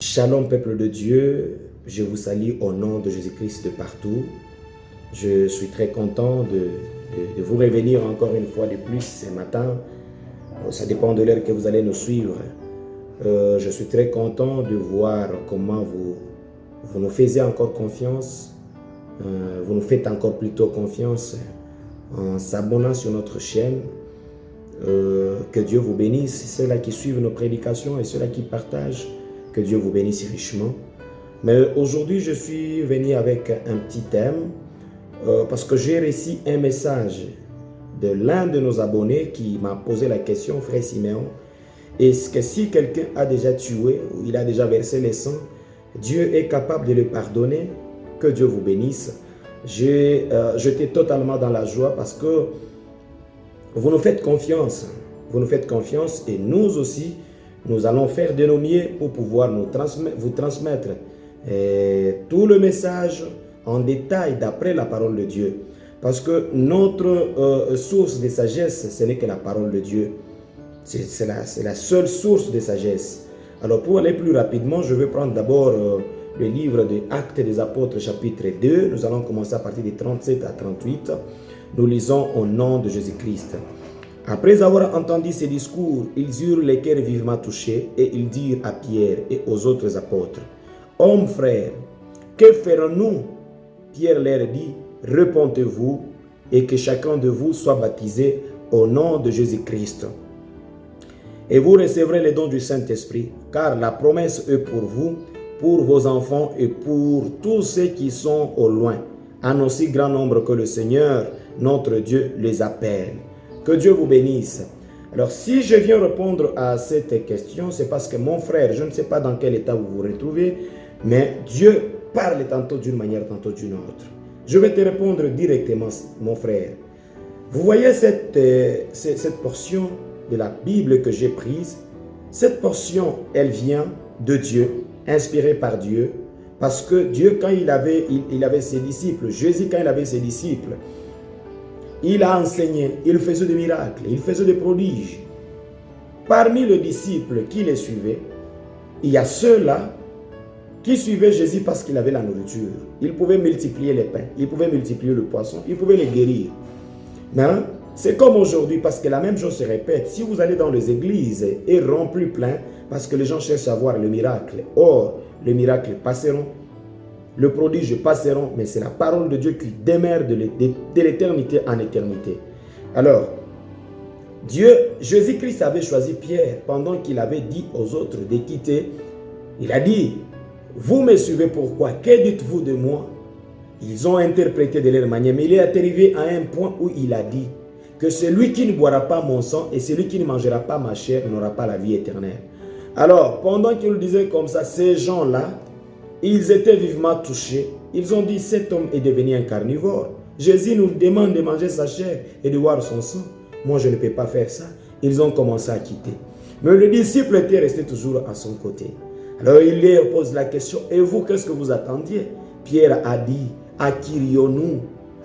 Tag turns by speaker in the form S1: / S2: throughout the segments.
S1: Shalom peuple de Dieu, je vous salue au nom de Jésus-Christ de partout. Je suis très content de vous revenir encore une fois de plus ce matin. Ça dépend de l'heure que vous allez nous suivre. Je suis très content de voir comment vous nous faites encore confiance. Vous nous faites encore plutôt confiance en s'abonnant sur notre chaîne. Que Dieu vous bénisse, ceux-là qui suivent nos prédications et ceux-là qui partagent. Que Dieu vous bénisse richement. Mais aujourd'hui, je suis venu avec un petit thème parce que j'ai reçu un message de l'un de nos abonnés qui m'a posé la question, frère Siméon, est-ce que si quelqu'un a déjà tué ou il a déjà versé le sang, Dieu est capable de le pardonner? Que Dieu vous bénisse. J'étais totalement dans la joie parce que vous nous faites confiance. Vous nous faites confiance et nous aussi, nous allons faire de nos mieux pour pouvoir vous transmettre tout le message en détail d'après la parole de Dieu. Parce que notre source de sagesse, ce n'est que la parole de Dieu. C'est la seule source de sagesse. Alors pour aller plus rapidement, je vais prendre d'abord le livre des Actes des Apôtres chapitre 2. Nous allons commencer à partir de 37 à 38. Nous lisons au nom de Jésus-Christ. Après avoir entendu ces discours, ils eurent les cœurs vivement touchés et ils dirent à Pierre et aux autres apôtres, « Hommes frères, que ferons-nous » Pierre leur dit, « Repentez-vous et que chacun de vous soit baptisé au nom de Jésus-Christ. Et vous recevrez les dons du Saint-Esprit, car la promesse est pour vous, pour vos enfants et pour tous ceux qui sont au loin, en aussi grand nombre que le Seigneur, notre Dieu, les appelle. » Que Dieu vous bénisse. Alors, si je viens répondre à cette question, c'est parce que mon frère, je ne sais pas dans quel état vous vous retrouvez, mais Dieu parle tantôt d'une manière, tantôt d'une autre. Je vais te répondre directement, mon frère. Vous voyez cette portion de la Bible que j'ai prise? Cette portion, elle vient de Dieu, inspirée par Dieu, parce que Dieu, quand il avait ses disciples, Jésus, quand il avait ses disciples, il a enseigné, il faisait des miracles, il faisait des prodiges. Parmi les disciples qui les suivaient, il y a ceux-là qui suivaient Jésus parce qu'il avait la nourriture. Il pouvait multiplier les pains, il pouvait multiplier le poisson, il pouvait les guérir. Mais c'est comme aujourd'hui parce que la même chose se répète. Si vous allez dans les églises et remplis plein, parce que les gens cherchent à voir le miracle. Or, les miracles passeront. Le prodige passeront, mais c'est la parole de Dieu qui demeure de l'éternité en éternité. Alors, Jésus-Christ avait choisi Pierre pendant qu'il avait dit aux autres de quitter. Il a dit, vous me suivez pourquoi? Que dites-vous de moi? Ils ont interprété de leur manière, mais il est arrivé à un point où il a dit que celui qui ne boira pas mon sang et celui qui ne mangera pas ma chair n'aura pas la vie éternelle. Alors, pendant qu'il disait comme ça, ces gens-là, ils étaient vivement touchés. Ils ont dit, cet homme est devenu un carnivore. Jésus nous demande de manger sa chair et de boire son sang. Moi, je ne peux pas faire ça. Ils ont commencé à quitter. Mais le disciple était resté toujours à son côté. Alors, il leur pose la question, et vous, qu'est-ce que vous attendiez? Pierre a dit, à qui irions-nous?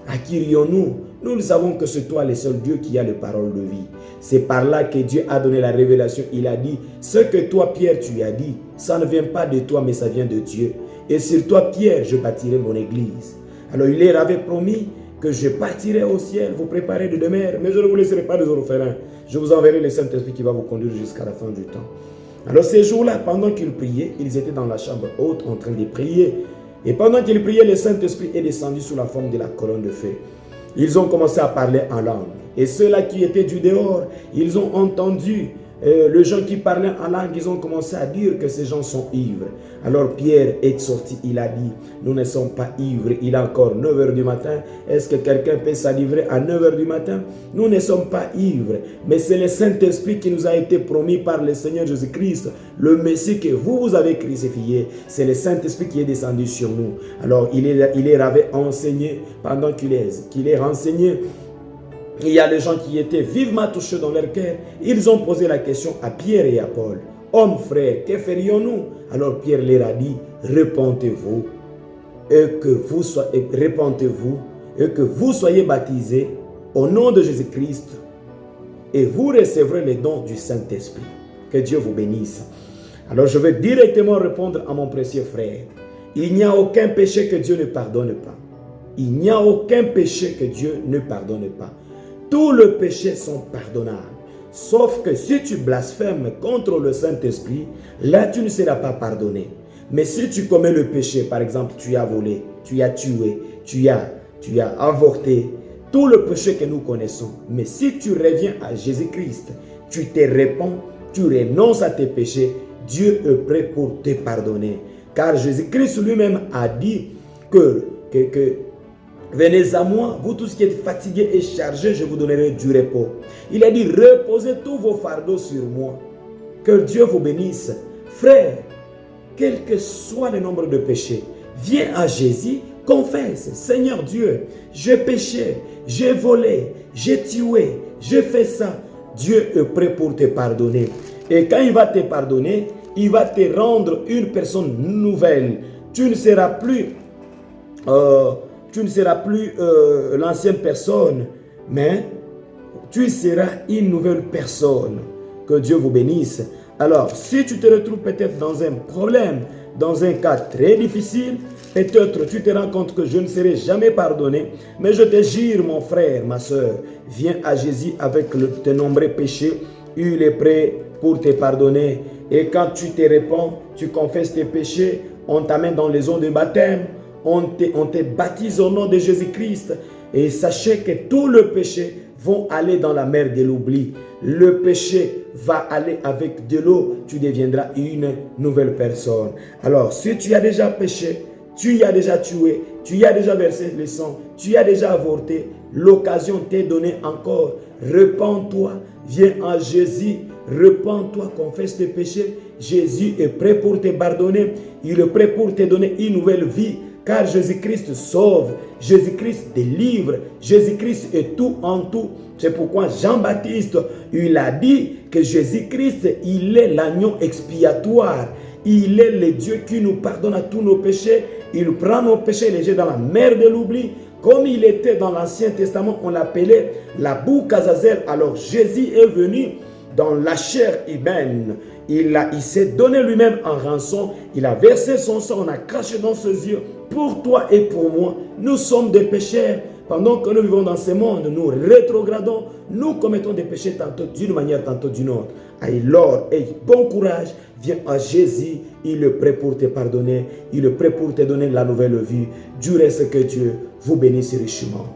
S1: À qui irions-nous? Nous savons que c'est toi le seul Dieu qui a les paroles de vie. C'est par là que Dieu a donné la révélation. Il a dit, ce que toi, Pierre, tu as dit, ça ne vient pas de toi, mais ça vient de Dieu. Et sur toi, Pierre, je bâtirai mon église. Alors, il leur avait promis que je partirai au ciel, vous préparer de demeure, mais je ne vous laisserai pas des orphelins. Je vous enverrai le Saint-Esprit qui va vous conduire jusqu'à la fin du temps. Alors, ces jours-là, pendant qu'ils priaient, ils étaient dans la chambre haute en train de prier. Et pendant qu'ils priaient, le Saint-Esprit est descendu sous la forme de la colonne de feu. Ils ont commencé à parler en langue. Et ceux-là qui étaient du dehors, ils ont entendu les gens qui parlaient en langue, ils ont commencé à dire que ces gens sont ivres. Alors Pierre est sorti, il a dit, nous ne sommes pas ivres, il est encore 9 h du matin. Est-ce que quelqu'un peut s'enivrer à 9 h du matin? Nous ne sommes pas ivres, mais c'est le Saint-Esprit qui nous a été promis par le Seigneur Jésus-Christ, le Messie que vous avez crucifié. C'est le Saint-Esprit qui est descendu sur nous. Alors il leur avait enseigné, pendant qu'il est renseigné, il y a des gens qui étaient vivement touchés dans leur cœur. Ils ont posé la question à Pierre et à Paul. Hommes, frères, que ferions-nous? Alors Pierre leur a dit, repentez-vous et que vous soyez baptisés au nom de Jésus-Christ et vous recevrez les dons du Saint-Esprit. Que Dieu vous bénisse. Alors je vais directement répondre à mon précieux frère. Il n'y a aucun péché que Dieu ne pardonne pas. Il n'y a aucun péché que Dieu ne pardonne pas. Tous les péchés sont pardonnables. Sauf que si tu blasphèmes contre le Saint-Esprit, là tu ne seras pas pardonné. Mais si tu commets le péché, par exemple, tu as volé, tu as tué, tu as avorté, tout le péché que nous connaissons. Mais si tu reviens à Jésus-Christ, tu te répands, tu renonces à tes péchés, Dieu est prêt pour te pardonner. Car Jésus-Christ lui-même a dit que venez à moi, vous tous qui êtes fatigués et chargés, je vous donnerai du repos. Il a dit, reposez tous vos fardeaux sur moi. Que Dieu vous bénisse. Frère, quel que soit le nombre de péchés, viens à Jésus, confesse, Seigneur Dieu, j'ai péché, j'ai volé, j'ai tué, j'ai fait ça. Dieu est prêt pour te pardonner. Et quand il va te pardonner, il va te rendre une personne nouvelle. Tu ne seras plus l'ancienne personne, mais tu seras une nouvelle personne. Que Dieu vous bénisse. Alors, si tu te retrouves peut-être dans un problème, dans un cas très difficile, peut-être tu te rends compte que je ne serai jamais pardonné, mais je te jure, mon frère, ma soeur, viens à Jésus avec tes nombreux péchés, il est prêt pour te pardonner. Et quand tu te répands, tu confesses tes péchés, on t'amène dans les eaux de baptême, on te baptise au nom de Jésus-Christ. Et sachez que tous les péchés vont aller dans la mer de l'oubli. Le péché va aller avec de l'eau, tu deviendras une nouvelle personne. Alors, si tu as déjà péché, tu y as déjà tué, tu y as déjà versé le sang, tu y as déjà avorté, l'occasion t'est donnée encore. Repends-toi, viens en Jésus, repends-toi, confesse tes péchés. Jésus est prêt pour te pardonner, il est prêt pour te donner une nouvelle vie. Car Jésus-Christ sauve, Jésus-Christ délivre, Jésus-Christ est tout en tout. C'est pourquoi Jean-Baptiste, il a dit que Jésus-Christ, il est l'agneau expiatoire. Il est le Dieu qui nous pardonne à tous nos péchés. Il prend nos péchés légers dans la mer de l'oubli. Comme il était dans l'Ancien Testament, on l'appelait la bouc Azazel. Alors Jésus est venu dans la chair humaine. Il s'est donné lui-même en rançon. Il a versé son sang, on a craché dans ses yeux. Pour toi et pour moi, nous sommes des pécheurs. Pendant que nous vivons dans ce monde, nous rétrogradons, nous commettons des péchés tantôt d'une manière, tantôt d'une autre. Alors, bon courage, viens à Jésus, il est prêt pour te pardonner, il est prêt pour te donner la nouvelle vie. Dieu reste que Dieu vous bénisse richement.